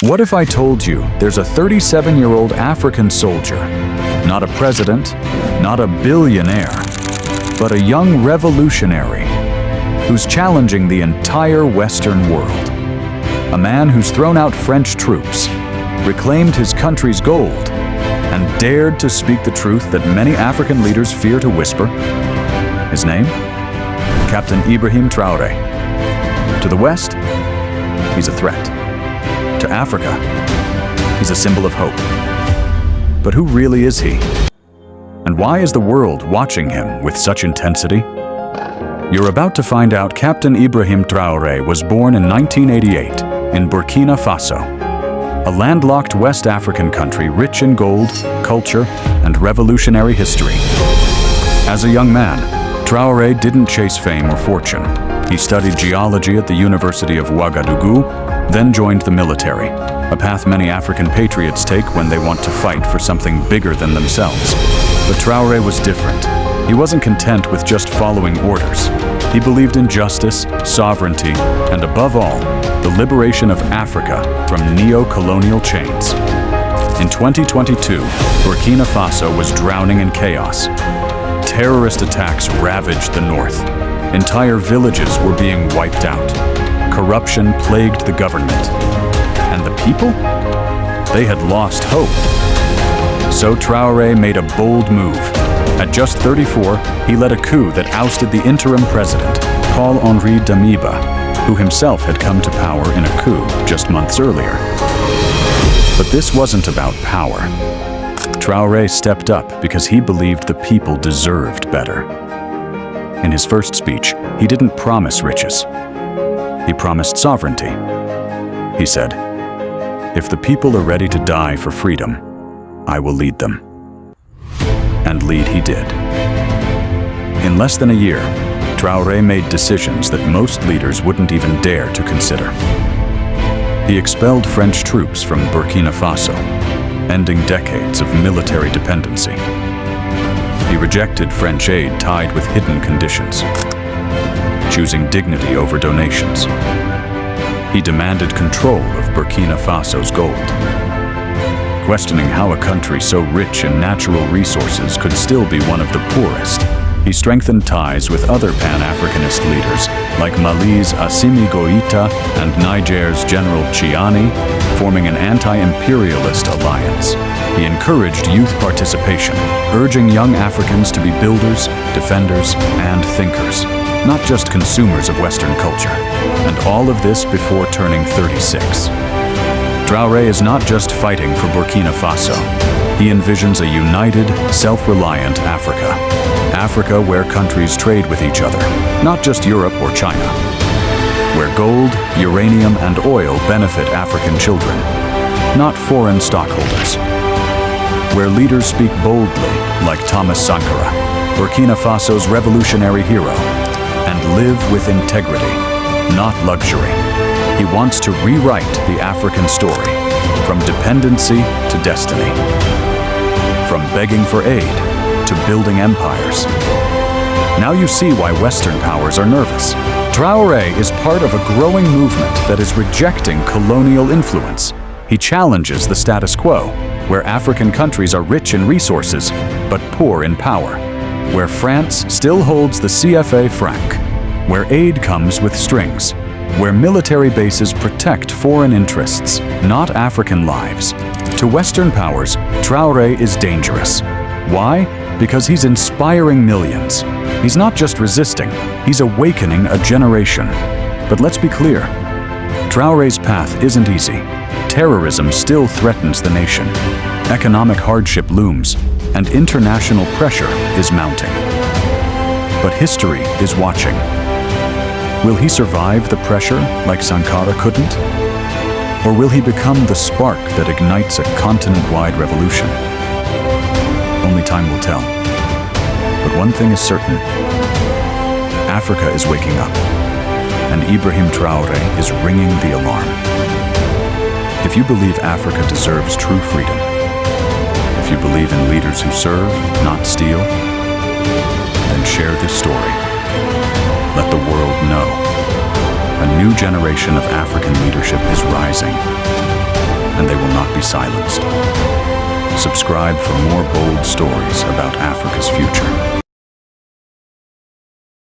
What if I told you there's a 37-year-old African soldier, not a president, not a billionaire, but a young revolutionary who's challenging the entire Western world? A man who's thrown out French troops, reclaimed his country's gold, and dared to speak the truth that many African leaders fear to whisper. His name? Captain Ibrahim Traoré. To the West, he's a threat. To Africa, he's a symbol of hope. But who really is he? And why is the world watching him with such intensity? You're about to find out. Captain Ibrahim Traoré was born in 1988 in Burkina Faso, a landlocked West African country rich in gold, culture, and revolutionary history. As a young man, Traoré didn't chase fame or fortune. He studied geology at the University of Ouagadougou, then joined the military, a path many African patriots take when they want to fight for something bigger than themselves. But Traoré was different. He wasn't content with just following orders. He believed in justice, sovereignty, and above all, the liberation of Africa from neo-colonial chains. In 2022, Burkina Faso was drowning in chaos. Terrorist attacks ravaged the north. Entire villages were being wiped out. Corruption plagued the government. And the people? They had lost hope. So Traoré made a bold move. At just 34, he led a coup that ousted the interim president, Paul-Henri Damiba, who himself had come to power in a coup just months earlier. But this wasn't about power. Traoré stepped up because he believed the people deserved better. In his first speech, he didn't promise riches. He promised sovereignty. He said, "If the people are ready to die for freedom, I will lead them." And lead he did. In less than a year, Traoré made decisions that most leaders wouldn't even dare to consider. He expelled French troops from Burkina Faso, ending decades of military dependency. He rejected French aid tied with hidden conditions, choosing dignity over donations. He demanded control of Burkina Faso's gold, questioning how a country so rich in natural resources could still be one of the poorest. He strengthened ties with other Pan-Africanist leaders, like Mali's Assimi Goïta and Niger's General Chiani, forming an anti-imperialist alliance. He encouraged youth participation, urging young Africans to be builders, defenders, and thinkers, not just consumers of Western culture. And all of this before turning 36. Traoré is not just fighting for Burkina Faso. He envisions a united, self-reliant Africa. Africa where countries trade with each other, not just Europe or China. Where gold, uranium, and oil benefit African children, not foreign stockholders. Where leaders speak boldly, like Thomas Sankara, Burkina Faso's revolutionary hero, and live with integrity, not luxury. He wants to rewrite the African story, from dependency to destiny, from begging for aid to building empires. Now you see why Western powers are nervous. Traoré is part of a growing movement that is rejecting colonial influence. He challenges the status quo, where African countries are rich in resources, but poor in power, where France still holds the CFA franc, where aid comes with strings, where military bases protect foreign interests, not African lives. To Western powers, Traoré is dangerous. Why? Because he's inspiring millions. He's not just resisting, he's awakening a generation. But let's be clear, Traoré's path isn't easy. Terrorism still threatens the nation. Economic hardship looms, and international pressure is mounting. But history is watching. Will he survive the pressure like Sankara couldn't? Or will he become the spark that ignites a continent-wide revolution? Only time will tell. But one thing is certain. Africa is waking up, and Ibrahim Traoré is ringing the alarm. If you believe Africa deserves true freedom, if you believe in leaders who serve, not steal, then share this story. Let the world know. A new generation of African leadership is rising. be silenced. Subscribe for more bold stories about Africa's future.